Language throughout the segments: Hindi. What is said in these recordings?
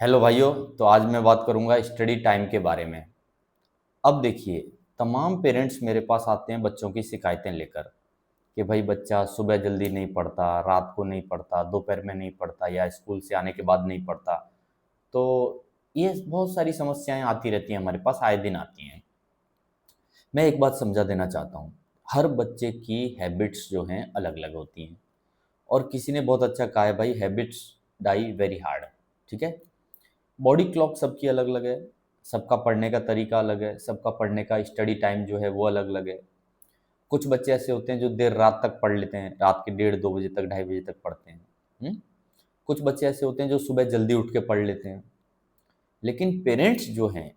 हेलो भाइयों। तो आज मैं बात करूंगा स्टडी टाइम के बारे में। अब देखिए, तमाम पेरेंट्स मेरे पास आते हैं बच्चों की शिकायतें लेकर कि भाई बच्चा सुबह जल्दी नहीं पढ़ता, रात को नहीं पढ़ता, दोपहर में नहीं पढ़ता या स्कूल से आने के बाद नहीं पढ़ता। तो ये बहुत सारी समस्याएं आती रहती हैं, हमारे पास आए दिन आती हैं। मैं एक बात समझा देना चाहता हूँ, हर बच्चे की हैबिट्स जो हैं अलग अलग होती हैं। और किसी ने बहुत अच्छा कहा है, भाई हैबिट्स डाई वेरी हार्ड। ठीक है। बॉडी क्लॉक सबकी अलग अलग है, सबका पढ़ने का तरीका अलग है, सबका पढ़ने का स्टडी टाइम जो है वो अलग अलग है। कुछ बच्चे ऐसे होते हैं जो देर रात तक पढ़ लेते हैं, रात के 1:30-2 बजे तक, 2:30 बजे तक पढ़ते हैं। कुछ बच्चे ऐसे होते हैं जो सुबह जल्दी उठ के पढ़ लेते हैं। लेकिन पेरेंट्स जो हैं,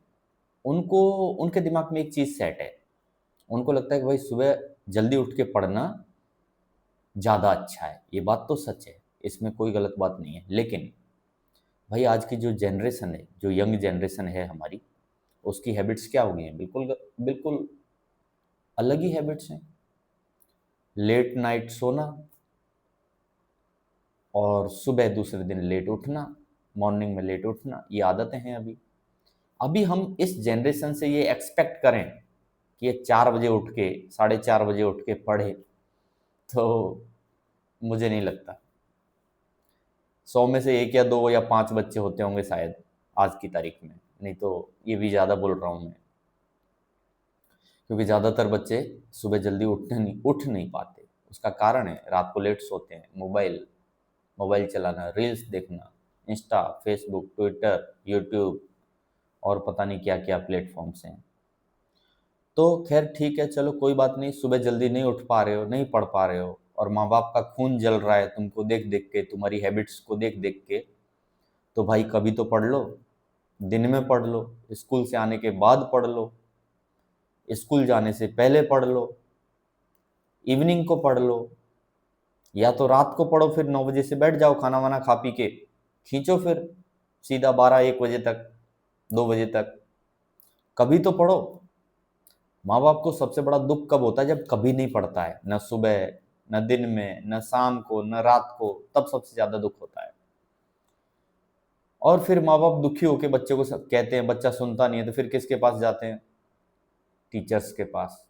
उनको उनके दिमाग में एक चीज़ सेट है। उनको लगता है कि भाई सुबह जल्दी उठ के पढ़ना ज़्यादा अच्छा है। ये बात तो सच है, इसमें कोई गलत बात नहीं है। लेकिन भाई आज की जो जनरेशन है, जो यंग जनरेशन है हमारी, उसकी हैबिट्स क्या हो गई हैं? बिल्कुल बिल्कुल अलग ही हैबिट्स हैं। लेट नाइट सोना और सुबह दूसरे दिन लेट उठना, मॉर्निंग में लेट उठना, ये आदतें हैं अभी। अभी हम इस जनरेशन से ये एक्सपेक्ट करें कि ये 4 बजे उठ के, 4:30 बजे उठ के पढ़े, तो मुझे नहीं लगता। 100 में से एक या दो या 5 बच्चे होते होंगे शायद आज की तारीख में, नहीं तो ये भी ज़्यादा बोल रहा हूँ मैं। क्योंकि ज़्यादातर बच्चे सुबह जल्दी उठ नहीं पाते। उसका कारण है रात को लेट सोते हैं, मोबाइल मोबाइल चलाना, रील्स देखना, इंस्टा, फेसबुक, ट्विटर, यूट्यूब और पता नहीं क्या क्या प्लेटफॉर्म्स हैं। तो खैर ठीक है, चलो कोई बात नहीं। सुबह जल्दी नहीं उठ पा रहे हो, नहीं पढ़ पा रहे हो, और माँ बाप का खून जल रहा है तुमको देख देख के, तुम्हारी हैबिट्स को देख देख के, तो भाई कभी तो पढ़ लो। दिन में पढ़ लो, स्कूल से आने के बाद पढ़ लो, स्कूल जाने से पहले पढ़ लो, इवनिंग को पढ़ लो, या तो रात को पढ़ो, फिर 9 बजे से बैठ जाओ खाना वाना खा पी के, खींचो फिर सीधा 12-1 बजे तक, 2 बजे तक। कभी तो पढ़ो। माँ बाप को सबसे बड़ा दुख कब होता है? जब कभी नहीं पढ़ता है, न सुबह, न दिन में, न शाम को, न रात को, तब सबसे ज्यादा दुख होता है। और फिर माँ बाप दुखी होकर बच्चे को कहते हैं, बच्चा सुनता नहीं है, तो फिर किसके पास जाते हैं? टीचर्स के पास।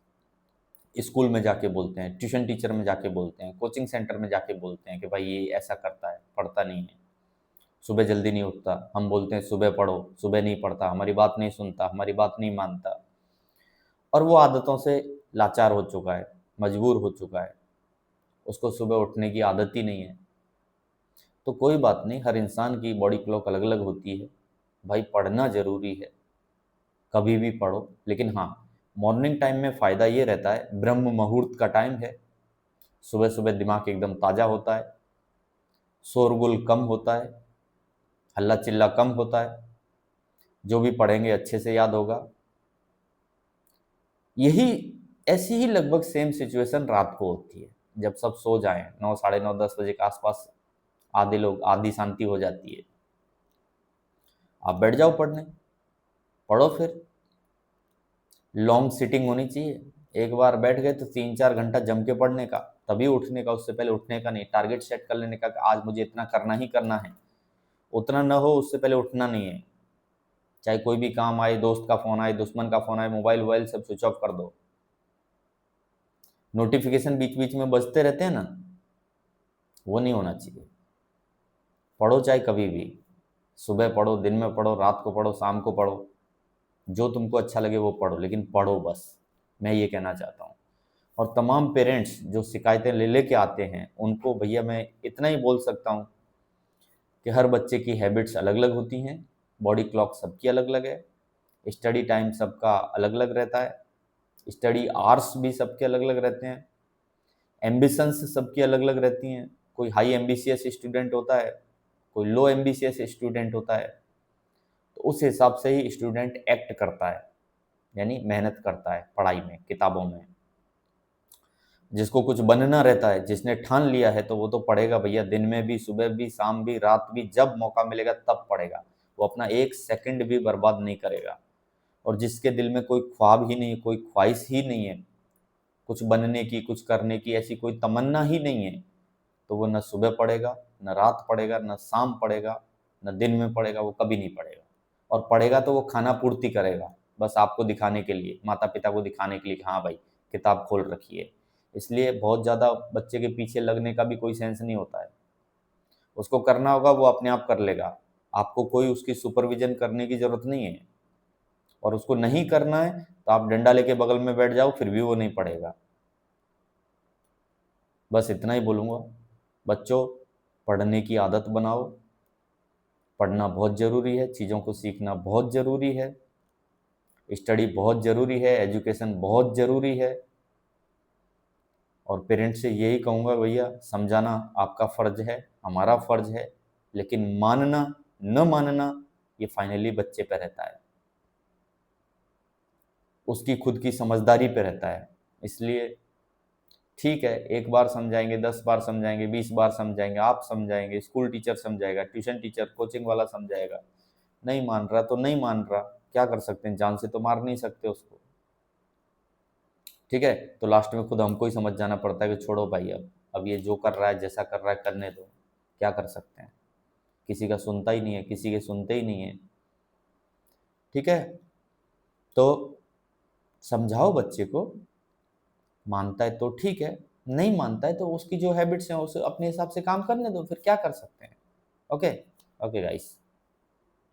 स्कूल में जाके बोलते हैं, ट्यूशन टीचर में जाके बोलते हैं, कोचिंग सेंटर में जाके बोलते हैं कि भाई ये ऐसा करता है, पढ़ता नहीं है, सुबह जल्दी नहीं उठता। हम बोलते हैं सुबह पढ़ो, सुबह नहीं पढ़ता, हमारी बात नहीं सुनता, हमारी बात नहीं मानता। और वो आदतों से लाचार हो चुका है, मजबूर हो चुका है, उसको सुबह उठने की आदत ही नहीं है। तो कोई बात नहीं, हर इंसान की बॉडी क्लॉक अलग अलग होती है। भाई पढ़ना ज़रूरी है, कभी भी पढ़ो। लेकिन हाँ, मॉर्निंग टाइम में फ़ायदा ये रहता है, ब्रह्म मुहूर्त का टाइम है। सुबह सुबह दिमाग एकदम ताज़ा होता है, शोरगुल कम होता है, हल्ला चिल्ला कम होता है, जो भी पढ़ेंगे अच्छे से याद होगा। यही ऐसी ही लगभग सेम सिचुएशन रात को होती है, जब सब सो जाएं, 9, साढ़े 9, 10 बजे के आसपास आधे लोग, आधी शांति हो जाती है। आप बैठ जाओ पढ़ने, पढ़ो फिर। लॉन्ग सिटिंग होनी चाहिए। एक बार बैठ गए तो 3-4 घंटा जम के पढ़ने का, तभी उठने का, उससे पहले उठने का नहीं। टारगेट सेट कर लेने का कि आज मुझे इतना करना ही करना है, उतना न हो उससे पहले उठना नहीं है। चाहे कोई भी काम आए, दोस्त का फ़ोन आए, दुश्मन का फ़ोन आए, मोबाइल वोबाइल सब स्विच ऑफ कर दो। नोटिफिकेशन बीच बीच में बजते रहते हैं ना, वो नहीं होना चाहिए। पढ़ो चाहे कभी भी, सुबह पढ़ो, दिन में पढ़ो, रात को पढ़ो, शाम को पढ़ो, जो तुमको अच्छा लगे वो पढ़ो, लेकिन पढ़ो बस। मैं ये कहना चाहता हूँ। और तमाम पेरेंट्स जो शिकायतें ले लेके आते हैं, उनको भैया मैं इतना ही बोल सकता हूँ कि हर बच्चे की हैबिट्स अलग अलग होती हैं, बॉडी क्लॉक सबकी अलग अलग है, स्टडी टाइम सबका अलग अलग रहता है, स्टडी आवर्स भी सबके अलग अलग रहते हैं, एम्बिशंस सबकी अलग अलग रहती हैं। कोई हाई एम्बिशियस स्टूडेंट होता है, कोई लो एम्बिशियस स्टूडेंट होता है। तो उस हिसाब से ही स्टूडेंट एक्ट करता है, यानी मेहनत करता है पढ़ाई में, किताबों में। जिसको कुछ बनना रहता है, जिसने ठान लिया है, तो वो तो पढ़ेगा भैया, दिन में भी, सुबह भी, शाम भी, रात भी, जब मौका मिलेगा तब पढ़ेगा। वो अपना एक सेकंड भी बर्बाद नहीं करेगा। और जिसके दिल में कोई ख्वाब ही नहीं, कोई ख्वाहिश ही नहीं है, कुछ बनने की, कुछ करने की, ऐसी कोई तमन्ना ही नहीं है, तो वो न सुबह पढ़ेगा, न रात पढ़ेगा, न शाम पढ़ेगा, न दिन में पढ़ेगा, वो कभी नहीं पढ़ेगा। और पढ़ेगा तो वो खाना पूर्ति करेगा, बस आपको दिखाने के लिए, माता पिता को दिखाने के लिए कि हाँ भाई किताब खोल रखी है। इसलिए बहुत ज़्यादा बच्चे के पीछे लगने का भी कोई सेंस नहीं होता है। उसको करना होगा वो अपने आप कर लेगा, आपको कोई उसकी सुपरविजन करने की ज़रूरत नहीं है। और उसको नहीं करना है तो आप डंडा लेके बगल में बैठ जाओ, फिर भी वो नहीं पढ़ेगा। बस इतना ही बोलूँगा। बच्चों, पढ़ने की आदत बनाओ। पढ़ना बहुत ज़रूरी है, चीज़ों को सीखना बहुत ज़रूरी है, स्टडी बहुत ज़रूरी है, एजुकेशन बहुत ज़रूरी है। और पेरेंट्स से यही कहूँगा, भैया समझाना आपका फ़र्ज़ है, हमारा फ़र्ज़ है, लेकिन मानना न मानना ये फाइनली बच्चे पे रहता है, उसकी खुद की समझदारी पे रहता है। इसलिए ठीक है, एक बार समझाएंगे, 10 बार समझाएंगे, 20 बार समझाएंगे, आप समझाएंगे, स्कूल टीचर समझाएगा, ट्यूशन टीचर, कोचिंग वाला समझाएगा, नहीं मान रहा तो नहीं मान रहा, क्या कर सकते हैं, जान से तो मार नहीं सकते उसको। ठीक है, तो लास्ट में खुद हमको ही समझ जाना पड़ता है कि छोड़ो भाई, अब ये जो कर रहा है, जैसा कर रहा है करने दो, क्या कर सकते हैं। किसी का सुनता ही नहीं है, किसी के सुनते ही नहीं है। ठीक है, तो समझाओ बच्चे को, मानता है तो ठीक है, नहीं मानता है तो उसकी जो हैबिट्स हैं उसे अपने हिसाब से काम करने दो, फिर क्या कर सकते हैं। Okay, okay guys.